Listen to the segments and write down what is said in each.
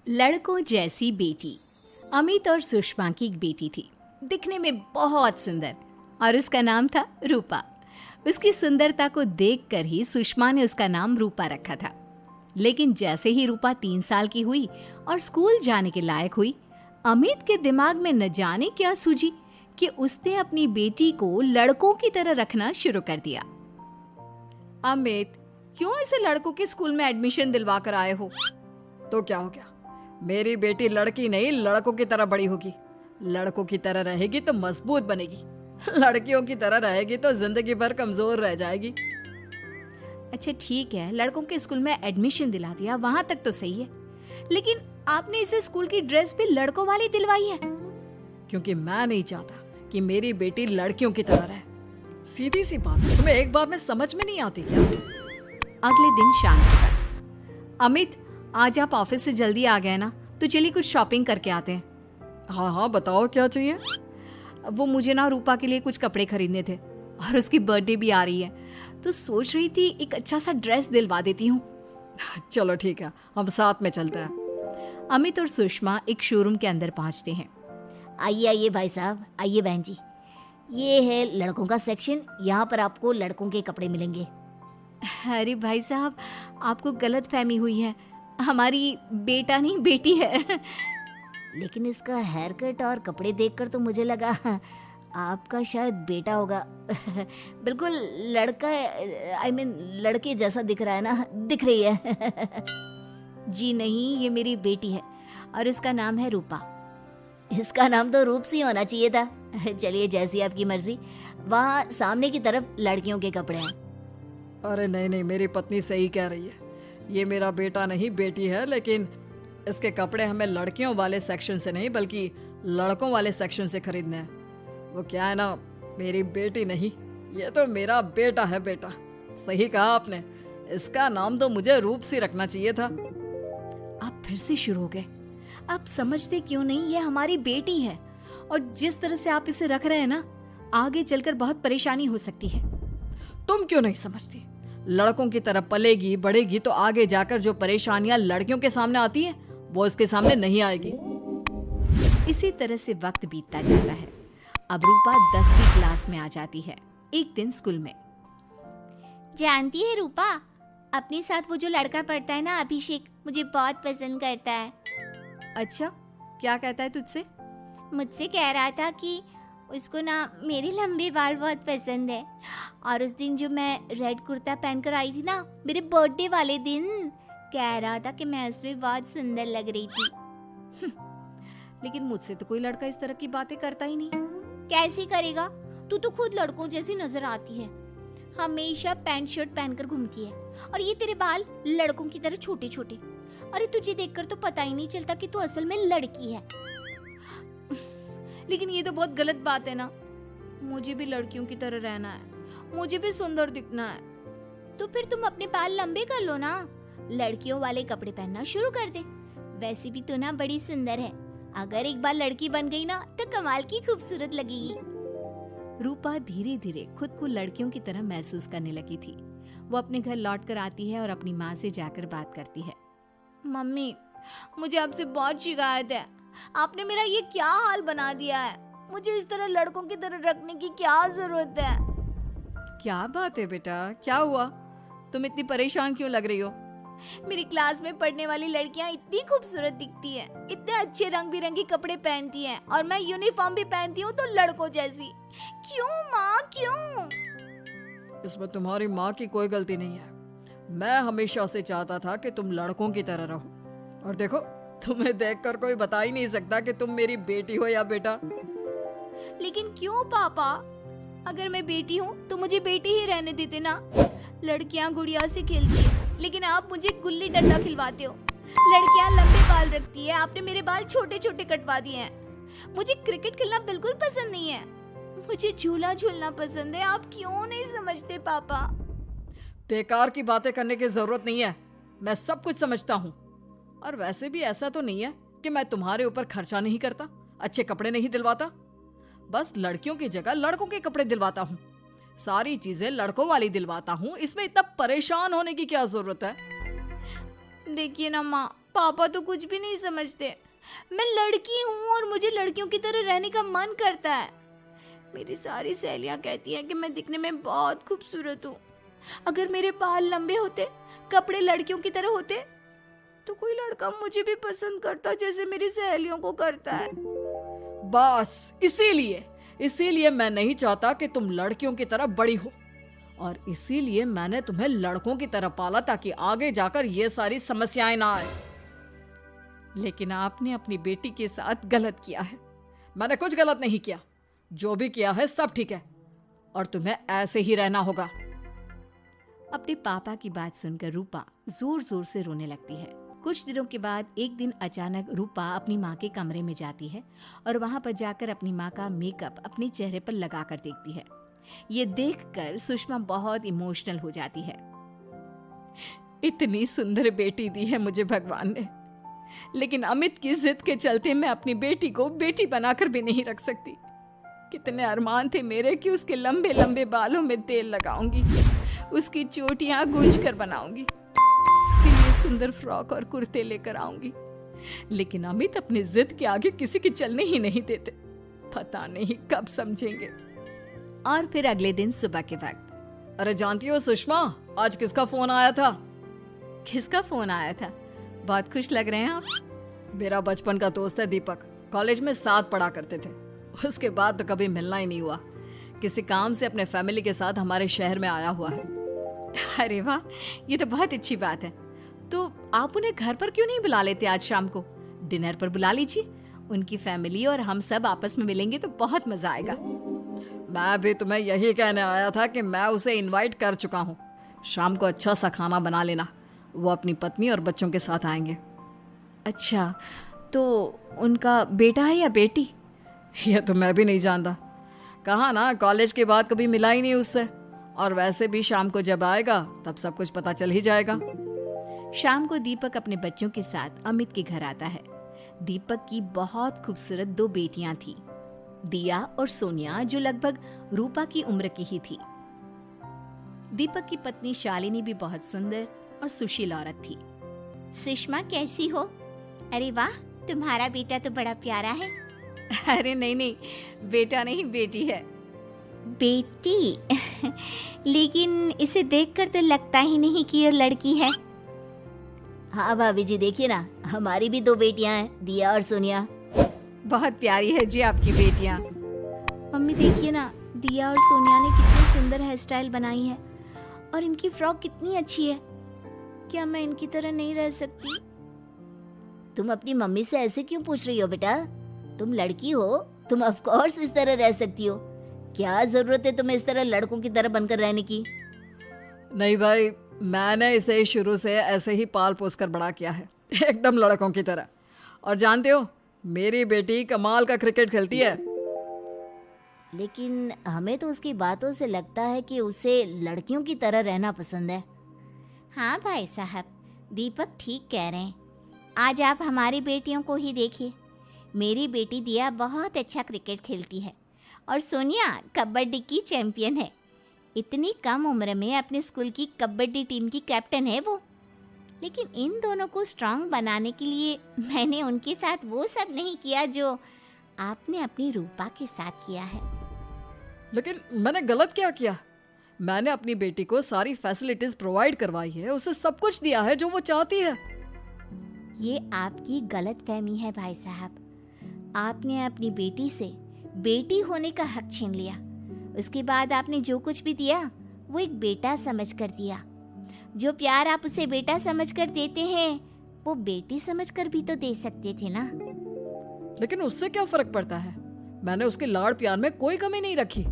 लड़कों जैसी बेटी। अमित और सुषमा की एक बेटी थी, दिखने में बहुत सुंदर, और उसका नाम था रूपा। उसकी सुंदरता को देखकर ही सुषमा ने उसका नाम रूपा रखा था। लेकिन जैसे ही रूपा 3 साल की हुई और स्कूल जाने के लायक हुई, अमित के दिमाग में न जाने क्या सूझी कि उसने अपनी बेटी को लड़कों की तरह रखना शुरू कर दिया। अमित, क्यों इसे लड़कों के स्कूल में एडमिशन दिलवा कर आए हो? तो क्या हो गया, मेरी बेटी लड़की नहीं लड़कों की तरह बड़ी होगी। लड़कों की तरह रहेगी तो मजबूत बनेगी, लड़कियों की तरह रहेगी तो जिंदगी भर कमजोर रह जाएगी। अच्छा ठीक है, लड़कों के स्कूल में एडमिशन दिला दिया, वहां तक तो सही है। लेकिन आपने इसे स्कूल की ड्रेस भी लड़कों वाली दिलवाई है। क्योंकि मैं नहीं चाहता कि मेरी बेटी लड़कियों की तरह रहे। सीधी सी बात है, तुम्हें एक बार में समझ में नहीं आती क्या? अगले दिन शाम को, अमित आज आप ऑफिस से जल्दी आ गए ना, तो चलिए कुछ शॉपिंग करके आते हैं। हाँ हाँ बताओ क्या चाहिए। वो मुझे ना रूपा के लिए कुछ कपड़े खरीदने थे और उसकी बर्थडे भी आ रही है, तो सोच रही थी एक अच्छा सा ड्रेस दिलवा देती हूँ। चलो ठीक है, हम साथ में चलते हैं। अमित और सुषमा एक शोरूम के अंदर पहुंचते हैं। आइए आइए भाई साहब, आइए बहन जी। ये है लड़कों का सेक्शन, यहाँ पर आपको लड़कों के कपड़े मिलेंगे। अरे भाई साहब, आपको गलत फहमी हुई है, हमारी बेटा नहीं बेटी है। लेकिन इसका हेयर कट और कपड़े देखकर तो मुझे लगा आपका शायद बेटा होगा। बिल्कुल लड़का, आई मीन लड़के जैसा दिख रहा है ना, दिख रही है। जी नहीं, ये मेरी बेटी है और इसका नाम है रूपा। इसका नाम तो रूप सी होना चाहिए था। चलिए जैसी आपकी मर्जी। वहाँ सामने की तरफ लड़कियों के कपड़े हैं। अरे नहीं नहीं, मेरी पत्नी सही कह रही है, ये मेरा बेटा नहीं बेटी है। लेकिन इसके कपड़े हमें लड़कियों वाले सेक्शन से नहीं बल्कि लड़कों वाले सेक्शन से खरीदने हैं। वो क्या है ना, मेरी बेटी नहीं, ये तो मेरा बेटा है। बेटा, सही कहा आपने, इसका नाम तो मुझे रूप सी रखना चाहिए था। आप फिर से शुरू हो गए। आप समझते क्यों नहीं, ये हमारी बेटी है और जिस तरह से आप इसे रख रहे हैं ना, आगे चलकर बहुत परेशानी हो सकती है। तुम क्यों नहीं समझती? लड़कों की तरह पलेगी बढ़ेगी तो आगे जाकर जो परेशानियां लड़कियों के सामने आती हैं वो इसके सामने नहीं आएगी। इसी तरह से वक्त बीतता जाता है। अब रूपा 10वीं क्लास में आ जाती है। एक दिन स्कूल में, जानती है रूपा, अपने साथ वो जो लड़का पढ़ता है ना, अभिषेक, मुझे बहुत पसंद करता है। अच्छा, क्या कहता है तुझसे? मुझसे कह रहा था कि उसको ना मेरे लंबे बाल बहुत पसंद है। और उस दिन जो मैं रेड कुर्ता पहनकर आई थी ना, मेरे बर्थडे वाले दिन, कह रहा था कि मैं उसमें बहुत सुंदर लग रही थी। लेकिन मुझसे तो कोई लड़का इस तरह की बातें करता ही नहीं। कैसे करेगा? तू तो खुद लड़कों जैसी नजर आती है, हमेशा पैंट शर्ट पहनकर घूमती है, और ये तेरे बाल लड़कों की तरह छोटे छोटे। अरे तुझे देखकर तो पता ही नहीं चलता कि तू असल में लड़की है। लेकिन ये तो बहुत गलत बात है ना, मुझे भी लड़कियों की तरह रहना है, मुझे भी सुंदर दिखना है। तो फिर तुम अपने बाल लंबे कर लो ना, लड़कियों वाले कपड़े पहनना शुरू कर दे। वैसे भी तू ना बड़ी सुंदर है, अगर एक बार लड़की बन गई ना तो कमाल की खूबसूरत लगेगी। रूपा धीरे धीरे खुद को लड़कियों की तरह महसूस करने लगी थी। वो अपने घर लौट कर आती है और अपनी माँ से जाकर बात करती है। मम्मी, मुझे आपसे बहुत शिकायत है, आपने मेरा ये क्या हाल बना दिया है। मुझे इस तरह लड़कों की तरह रखने की क्या जरूरत है? क्या बात है बेटा, क्या हुआ? तुम इतनी परेशान क्यों लग रही हो? मेरी क्लास में पढ़ने वाली लड़कियां इतनी खूबसूरत दिखती हैं, इतने अच्छे रंग बिरंगे कपड़े पहनती हैं, और मैं यूनिफॉर्म भी पहनती हूँ तो लड़कों जैसी। क्यों माँ, क्यों? इसमें तुम्हारी माँ की कोई गलती नहीं है। मैं हमेशा से चाहता था कि तुम लड़कों की तरह रहो, और देखो तुम्हें देखकर कोई बता ही नहीं सकता कि तुम मेरी बेटी हो या बेटा। लेकिन क्यों पापा? अगर मैं बेटी हूँ तो मुझे बेटी ही रहने देते ना। लड़कियाँ गुड़िया से खेलती है, लेकिन आप मुझे गुल्ली डंडा खिलवाते हो। लड़कियाँ लंबे बाल रखती है, आपने मेरे बाल छोटे छोटे कटवा दिए हैं। मुझे क्रिकेट खेलना बिल्कुल पसंद नहीं है, मुझे झूला झूलना पसंद है। आप क्यों नहीं समझते पापा? बेकार की बातें करने की जरूरत नहीं है, मैं सब कुछ समझता हूँ। और वैसे भी ऐसा तो नहीं है कि मैं तुम्हारे ऊपर खर्चा नहीं करता, अच्छे कपड़े नहीं दिलवाता। बस लड़कियों की जगह लड़कों के कपड़े दिलवाता हूँ, सारी चीजें लड़कों वाली दिलवाता हूँ। इसमें इतना परेशान होने की क्या जरूरत है? देखिए ना माँ, पापा तो कुछ भी नहीं समझते। मैं लड़की हूँ और मुझे लड़कियों की तरह रहने का मन करता है। मेरी सारी सहेलियाँ कहती हैं कि मैं दिखने में बहुत खूबसूरत हूँ। अगर मेरे बाल लंबे होते, कपड़े लड़कियों की तरह होते, तो कोई लड़का मुझे भी पसंद करता जैसे मेरी सहेलियों को करता है। बस इसीलिए मैं नहीं चाहता कि तुम लड़कियों की तरह बड़ी हो, और इसीलिए मैंने तुम्हें लड़कों की तरह पाला ताकि आगे जाकर ये सारी समस्याएं ना आए। लेकिन आपने अपनी बेटी के साथ गलत किया है। मैंने कुछ गलत नहीं किया, जो भी किया है सब ठीक है, और तुम्हें ऐसे ही रहना होगा। अपने पापा की बात सुनकर रूपा जोर जोर से रोने लगती है। कुछ दिनों के बाद एक दिन अचानक रूपा अपनी माँ के कमरे में जाती है और वहाँ पर जाकर अपनी माँ का मेकअप अपने चेहरे पर लगाकर देखती है। ये देखकर सुषमा बहुत इमोशनल हो जाती है। इतनी सुंदर बेटी दी है मुझे भगवान ने, लेकिन अमित की जिद के चलते मैं अपनी बेटी को बेटी बनाकर भी नहीं रख सकती। कितने अरमान थे मेरे कि उसके लंबे लंबे बालों में तेल लगाऊंगी, उसकी चोटियां गूंज कर बनाऊंगी, उसके लिए सुंदर फ्रॉक और कुर्ते लेकर आऊंगी। लेकिन अमित अपनी जिद के आगे किसी की चलने ही नहीं देते। पता नहीं कब समझेंगे। और फिर अगले दिन सुबह के वक्त, अरे जानती हो सुषमा, आज किसका फोन आया था? किसका फोन आया था? बहुत खुश लग रहे हैं आप। मेरा बचपन का दोस्त है दीपक। कॉलेज में साथ पढ़ा करते थे, उसके बाद तो कभी मिलना ही नहीं हुआ। किसी काम से अपने फैमिली के साथ हमारे शहर में आया हुआ है। अरे वाह, ये तो बहुत अच्छी बात है। तो आप उन्हें घर पर क्यों नहीं बुला लेते? आज शाम को डिनर पर बुला लीजिए। उनकी फैमिली और हम सब आपस में मिलेंगे तो बहुत मजा आएगा। मैं भी तुम्हें यही कहने आया था कि मैं उसे इनवाइट कर चुका हूँ। शाम को अच्छा सा खाना बना लेना, वो अपनी पत्नी और बच्चों के साथ आएंगे। अच्छा, तो उनका बेटा है या बेटी? यह तो मैं भी नहीं जानता। कहा ना, कॉलेज के बाद कभी मिला ही नहीं उससे, और वैसे भी शाम को जब आएगा तब सब कुछ पता चल ही जाएगा। शाम को दीपक अपने बच्चों के साथ अमित के घर आता है। दीपक की बहुत खूबसूरत 2 बेटियां थी, दिया और सोनिया, जो लगभग रूपा की उम्र की ही थी। दीपक की पत्नी शालिनी भी बहुत सुंदर और सुशील औरत थी। सुषमा कैसी हो? अरे वाह, तुम्हारा बेटा तो बड़ा प्यारा है। अरे नहीं, बेटा नहीं, बेटी है। बेटी? लेकिन इसे देखकर तो लगता ही नहीं कि ये लड़की है। हाँ भाभी जी, देखिए ना, हमारी भी 2 बेटियां हैं, दिया और सोनिया। बहुत प्यारी है जी आपकी बेटियां। मम्मी देखिए ना, दिया और सोनिया ने कितनी सुंदर हेयर स्टाइल बनाई है, और इनकी फ्रॉक कितनी अच्छी है। क्या मैं इनकी तरह नहीं रह सकती? तुम अपनी मम्मी से ऐसे क्यों पूछ रही हो बेटा? तुम लड़की हो, तुम ऑफ कोर्स इस तरह रह सकती हो। क्या जरूरत है तुम्हें इस तरह लड़कों की तरह बनकर रहने की? नहीं भाई, मैंने इसे शुरू से ऐसे ही पाल पोस कर बड़ा किया है, एकदम लड़कों की तरह। और जानते हो, मेरी बेटी कमाल का क्रिकेट खेलती है। लेकिन हमें तो उसकी बातों से लगता है कि उसे लड़कियों की तरह रहना पसंद है। हाँ भाई साहब, दीपक ठीक कह रहे हैं। आज आप हमारी बेटियों को ही देखिए। मेरी बेटी दिया बहुत अच्छा क्रिकेट खेलती है, और सोनिया कबड्डी की चैंपियन है। इतनी कम उम्र में अपने स्कूल की कबड्डी टीम की कैप्टन है वो। लेकिन इन दोनों को स्ट्रांग बनाने के लिए मैंने उनके साथ वो सब नहीं किया जो आपने अपनी रूपा के साथ किया है। लेकिन मैंने गलत क्या किया? मैंने अपनी बेटी को सारी फैसिलिटीज प्रोवाइड करवाई है, उसे सब कुछ दिया है जो वो चाहती है। ये आपकी गलतफहमी है भाई साहब। आपने अपनी बेटी से बेटी होने का हक छीन लिया। उसके बाद आपने जो कुछ भी दिया वो एक बेटा समझकर दिया। जो प्यार आप उसे बेटा समझकर देते हैं वो बेटी समझकर भी तो दे सकते थे ना। लेकिन उससे क्या फर्क पड़ता है? मैंने उसके लाड़ प्यार में कोई कमी नहीं रखी।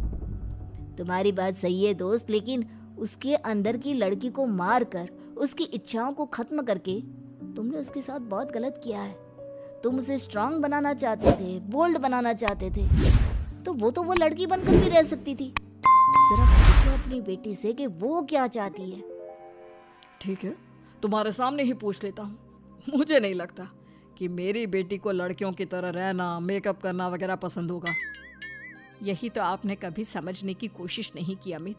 तुम्हारी बात सही है दोस्त, लेकिन उसके अंदर की लड़की को मार कर उसकी इच्छाओं को खत्म करके तुमने उसके साथ बहुत गलत किया है। तुम उसे स्ट्रांग बनाना चाहते थे, बोल्ड बनाना चाहते थे, तो वो लड़की बनकर भी रह सकती थी। जरा पूछो अपनी बेटी से कि वो क्या चाहती है। ठीक है, तुम्हारे सामने ही पूछ लेता हूँ। मुझे नहीं लगता कि मेरी बेटी को लड़कियों की तरह रहना, मेकअप करना वगैरह पसंद होगा। यही तो आपने कभी समझने की कोशिश नहीं की अमित।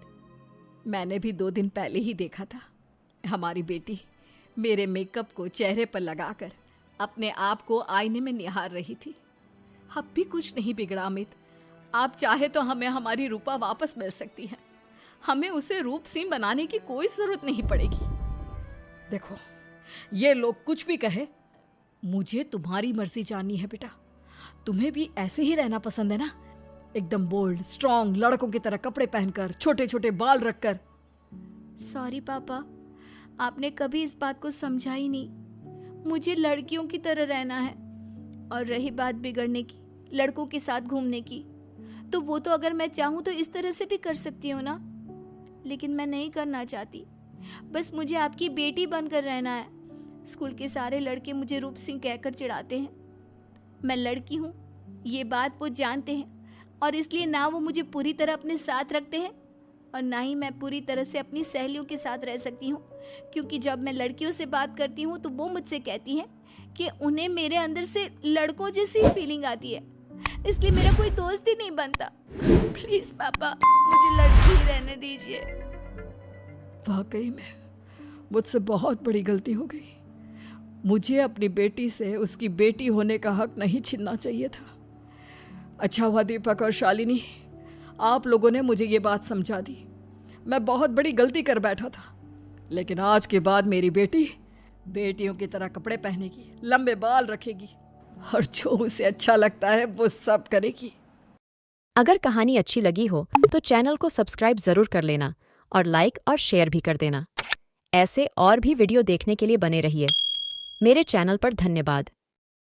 मैंने भी 2 दिन पहले ही देखा था। हमारी बेटी मेरे मेकअप को चेहरे पर लगाकर अपने आप को आईने में निहार रही थी। अब भी कुछ नहीं बिगड़ा अमित। आप चाहे तो हमें हमारी रूपा वापस मिल सकती है। हमें उसे रूप सिंह बनाने की कोई जरूरत नहीं पड़ेगी। देखो, ये लोग कुछ भी कहे, मुझे तुम्हारी मर्जी जाननी है बेटा। तुम्हें भी ऐसे ही रहना पसंद है ना? एकदम बोल्ड, स्ट्रॉन्ग, लड़कों की तरह कपड़े पहनकर, छोटे छोटे बाल रखकर। सॉरी पापा, आपने कभी इस बात को समझा ही नहीं। मुझे लड़कियों की तरह रहना है। और रही बात बिगड़ने की, लड़कों के साथ घूमने की, तो वो तो अगर मैं चाहूँ तो इस तरह से भी कर सकती हूँ ना। लेकिन मैं नहीं करना चाहती। बस मुझे आपकी बेटी बनकर रहना है। स्कूल के सारे लड़के मुझे रूप सिंह कहकर चिढ़ाते हैं। मैं लड़की हूँ, ये बात वो जानते हैं, और इसलिए ना वो मुझे पूरी तरह अपने साथ रखते हैं और ना ही मैं पूरी तरह से अपनी सहेलियों के साथ रह सकती हूँ। क्योंकि जब मैं लड़कियों से बात करती हूँ तो वो मुझसे कहती हैं कि उन्हें मेरे अंदर से लड़कों जैसी फीलिंग आती है, इसलिए मेरा कोई दोस्त ही नहीं बनता। प्लीज पापा, मुझे लड़की ही रहने दीजिए। वाकई में मुझसे बहुत बड़ी गलती हो गई। मुझे अपनी बेटी से उसकी बेटी होने का हक नहीं छीनना चाहिए था। अच्छा हुआ दीपक और शालिनी, आप लोगों ने मुझे ये बात समझा दी। मैं बहुत बड़ी गलती कर बैठा था, लेकिन आज के बाद मेरी बेटी बेटियों की तरह कपड़े पहनेगी, लंबे बाल रखेगी और जो उसे अच्छा लगता है वो सब करेगी। अगर कहानी अच्छी लगी हो तो चैनल को सब्सक्राइब जरूर कर लेना और लाइक और शेयर भी कर देना। ऐसे और भी वीडियो देखने के लिए बने रहिए। मेरे चैनल पर धन्यवाद।